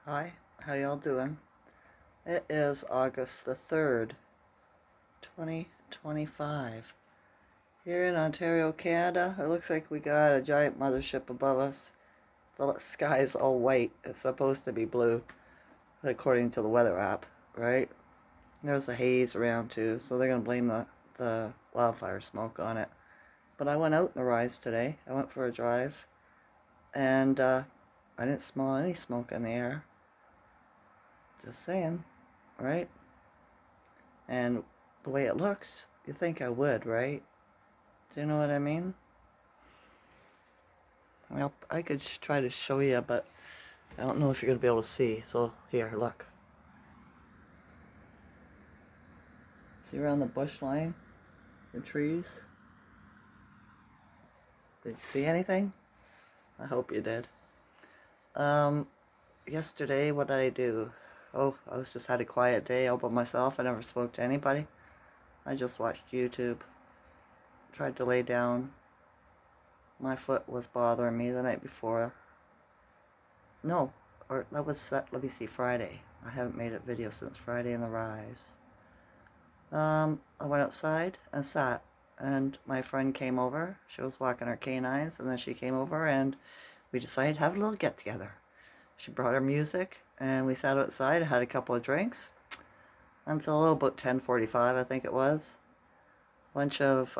Hi, how y'all doing? It is August the 3rd, 2025. Here in Ontario, Canada, it looks like we got a giant mothership above us. The sky's all white. It's supposed to be blue, according to the weather app, right? There's a haze around too, so they're going to blame the wildfire smoke on it. But I went out in the rise today. I went for a drive, and I didn't smell any smoke in the air. Just saying, right? And the way it looks, you think I would, right? Do you know what I mean? Well, I could try to show you, but I don't know if you're going to be able to see. So, here, look. See around the bush line? The trees? Did you see anything? I hope you did. Um, Yesterday, what did I do? Oh, I was just had a quiet day all by myself. I never spoke to anybody. I just watched YouTube. Tried to lay down. My foot was bothering me the night before. No, or that was, let me see, Friday. I haven't made a video since Friday in the Rise. I went outside and sat, and my friend came over. She was walking her canines, and then she came over, and we decided to have a little get together. She brought her music, and we sat outside, had a couple of drinks, until about 10:45, I think it was. A bunch of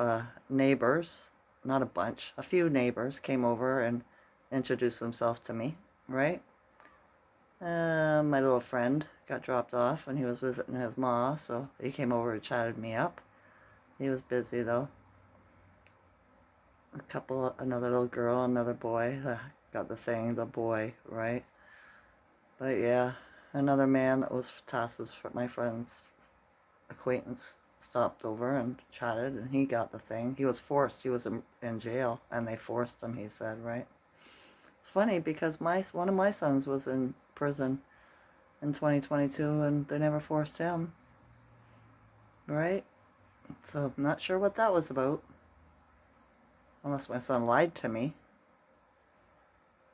neighbors, not a bunch, a few neighbors came over and introduced themselves to me, right? My little friend got dropped off and he was visiting his ma, so he came over and chatted me up. He was busy though. Another little girl, another boy, got the thing, the boy, right? But yeah, another man that was tasked was for my friend's acquaintance stopped over and chatted, and he got the thing. He was forced. He was in jail, and they forced him. He said, right? It's funny because one of my sons was in prison in 2022, and they never forced him, right? So I'm not sure what that was about, unless my son lied to me.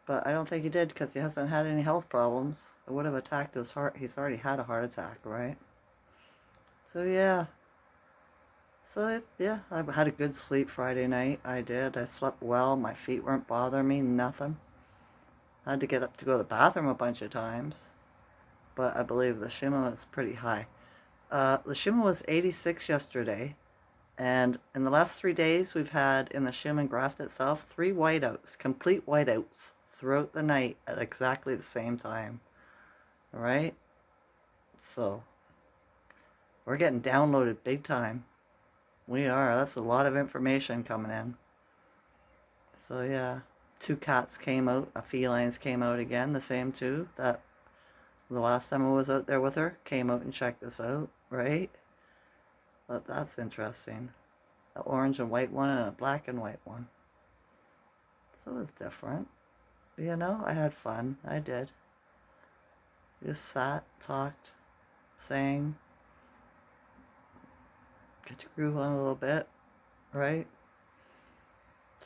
But I don't think he did because he hasn't had any health problems. It would have attacked his heart. He's already had a heart attack, right? So yeah. Yeah, I had a good sleep Friday night. I did. I slept well. My feet weren't bothering me. Nothing. I had to get up to go to the bathroom a bunch of times. But I believe the Schuman was pretty high. The Schuman was 86 yesterday. And in the last 3 days, we've had in the Schuman graft itself 3 whiteouts, complete whiteouts, throughout the night at exactly the same time. All right? So, we're getting downloaded big time. We are. That's a lot of information coming in. So, yeah. 2 cats came out. Felines came out again, the same two that the last time I was out there with her came out and checked us out, right? But that's interesting. An orange and white one and a black and white one. So it was different. You know, I had fun. I did. Just sat, talked, sang, get your groove on a little bit, right?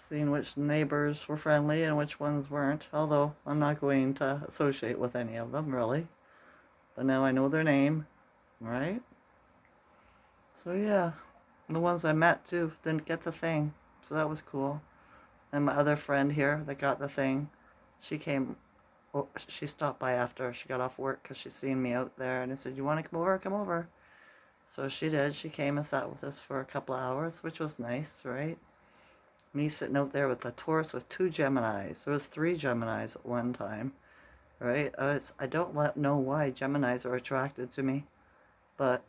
Seeing which neighbors were friendly and which ones weren't. Although I'm not going to associate with any of them, really. But now I know their name, right? So yeah. And the ones I met too didn't get the thing. So that was cool. And my other friend here that got the thing, she came, she stopped by after she got off work because she seen me out there. And I said, "You want to come over? Come over." So she did. She came and sat with us for a couple of hours, which was nice, right? Me sitting out there with a Taurus with 2 Geminis. There was 3 Geminis at one time, right? I don't know why Geminis are attracted to me, but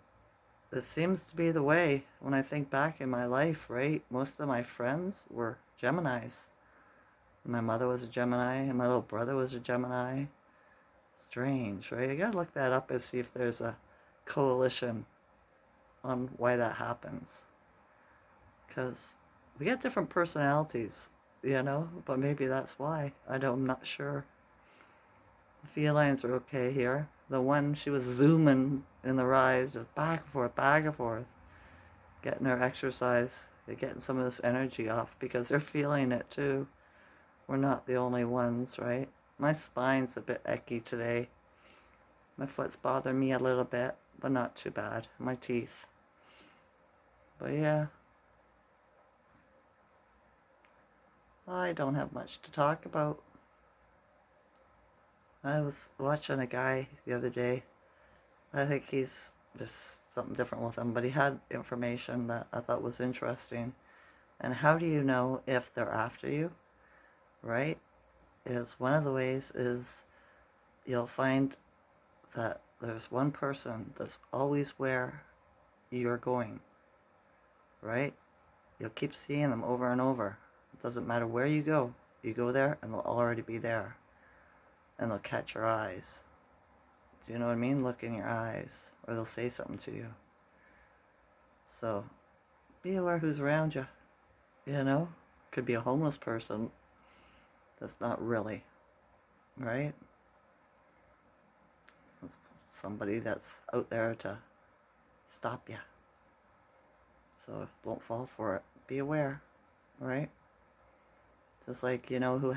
it seems to be the way when I think back in my life, right? Most of my friends were Geminis. My mother was a Gemini, and my little brother was a Gemini. Strange, right? I gotta look that up and see if there's a coalition on why that happens. Because we got different personalities, you know, but maybe that's why. I'm not sure. The felines are okay here. The one, she was zooming in the rise, just back and forth, getting her exercise. They're getting some of this energy off because they're feeling it too. We're not the only ones, right? My spine's a bit achy today. My foot's bothering me a little bit, but not too bad. My teeth. But yeah. I don't have much to talk about. I was watching a guy the other day. I think he's just something different with him, but he had information that I thought was interesting. And how do you know if they're after you, right? Is one of the ways is you'll find that there's one person that's always where you're going, right? You'll keep seeing them over and over. It doesn't matter where you go there and they'll already be there. And they'll catch your eyes. Do you know what I mean? Look in your eyes. Or they'll say something to you. So, be aware who's around you. You know? Could be a homeless person that's not really. Right? It's somebody that's out there to stop you. So, don't fall for it. Be aware. Right? Just like, you know,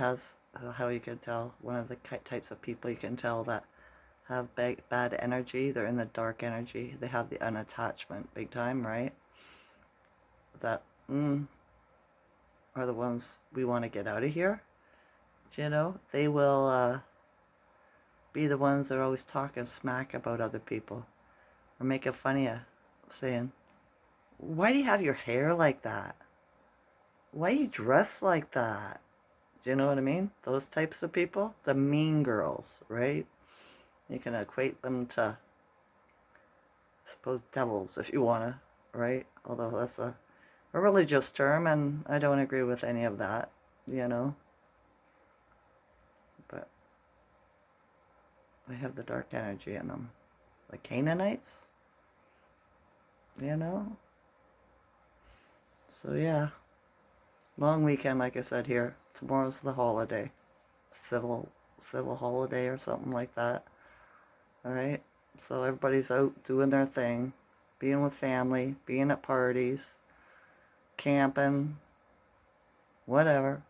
how you can tell, one of the types of people you can tell that have bad energy, they're in the dark energy, they have the unattachment big time, right? That are the ones we want to get out of here. You know, they will be the ones that are always talking smack about other people or making fun of you, saying, why do you have your hair like that? Why do you dress like that? Do you know what I mean? Those types of people, the mean girls, right? You can equate them to, I suppose, devils if you want to, right? Although that's a religious term, and I don't agree with any of that, you know. But they have the dark energy in them. The Canaanites, you know. So yeah, long weekend, like I said here. Tomorrow's the holiday, civil holiday or something like that. All right, so everybody's out doing their thing, being with family, being at parties, camping, whatever.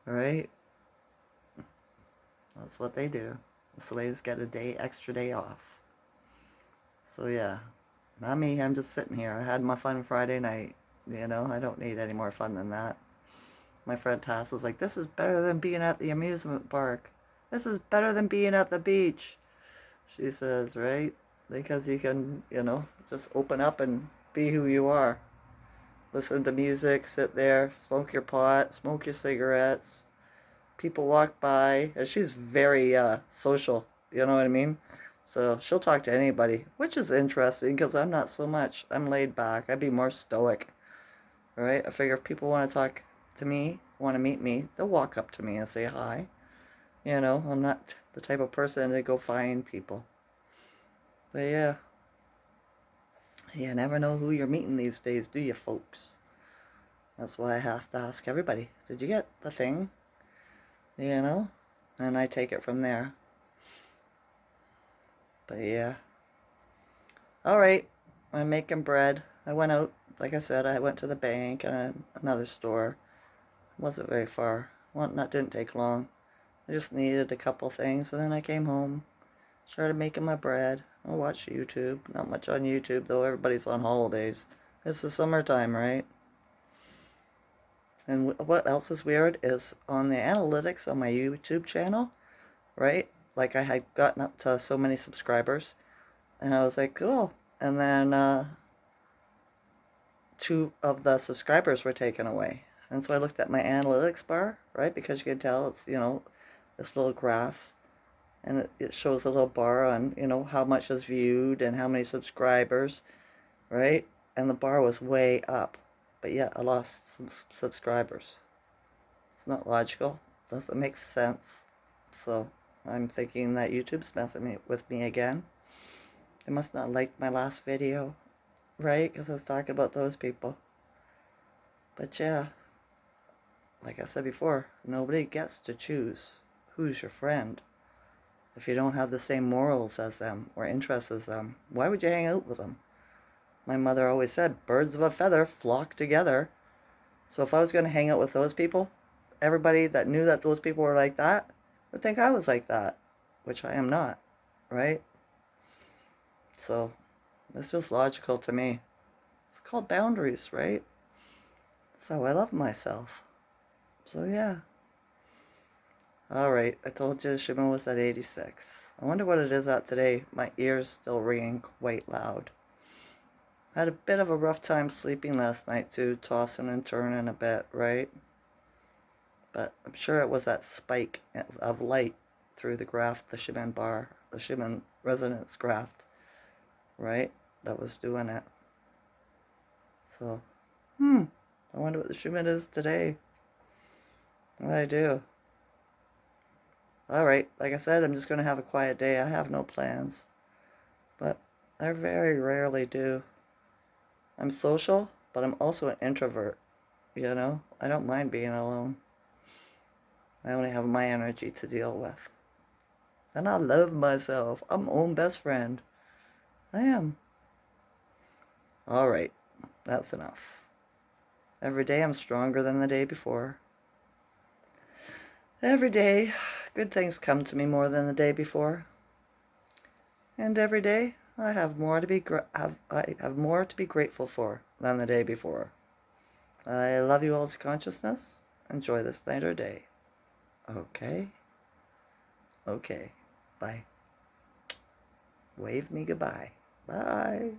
All right, that's what they do. The slaves get a extra day off. So yeah, not me. I'm just sitting here. I had my fun Friday night. You know, I don't need any more fun than that. My friend Tass was like, this is better than being at the amusement park. This is better than being at the beach. She says, right? Because you can, you know, just open up and be who you are. Listen to music, sit there, smoke your pot, smoke your cigarettes. People walk by. And she's very social, you know what I mean? So she'll talk to anybody, which is interesting because I'm not so much. I'm laid back. I'd be more stoic. Right? I figure if people want to talk to me, want to meet me, they'll walk up to me and say hi. You know, I'm not the type of person to go find people. But yeah, you never know who you're meeting these days, do you, folks? That's why I have to ask everybody, did you get the thing? You know? And I take it from there. But yeah. Alright, I'm making bread. I went out, like I said, I went to the bank and another store. Wasn't very far. Well, that didn't take long. I just needed a couple things, and then I came home, started making my bread. I watched YouTube. Not much on YouTube, though. Everybody's on holidays. It's the summertime, right? And what else is weird is on the analytics on my YouTube channel, right? Like I had gotten up to so many subscribers, and I was like, cool. And then 2 of the subscribers were taken away. And so I looked at my analytics bar, right? Because you can tell it's, you know, this little graph. And it shows a little bar on, you know, how much is viewed and how many subscribers, right? And the bar was way up. But yet I lost some subscribers. It's not logical. Doesn't make sense. So I'm thinking that YouTube's messing with me again. They must not like my last video, right? Because I was talking about those people. But yeah, like I said before, nobody gets to choose who's your friend. If you don't have the same morals as them or interests as them, why would you hang out with them? My mother always said, birds of a feather flock together. So if I was going to hang out with those people, everybody that knew that those people were like that would think I was like that, which I am not, right? So it's just logical to me. It's called boundaries, right? That's how I love myself. So yeah. Alright, I told you Schuman was at 86. I wonder what it is at today. My ears still ringing quite loud. I had a bit of a rough time sleeping last night too, tossing and turning a bit, right? But I'm sure it was that spike of light through the graft, the Schuman bar, the Schuman resonance graft, right? That was doing it. So, I wonder what the Schuman is today. What I do? Alright, like I said, I'm just going to have a quiet day. I have no plans. But I very rarely do. I'm social, but I'm also an introvert. You know? I don't mind being alone. I only have my energy to deal with. And I love myself. I'm my own best friend. I am. Alright, that's enough. Every day I'm stronger than the day before. Every day, good things come to me more than the day before. And every day, I have more to be grateful for than the day before. I love you all's consciousness. Enjoy this night or day. Okay? Okay. Bye. Wave me goodbye. Bye.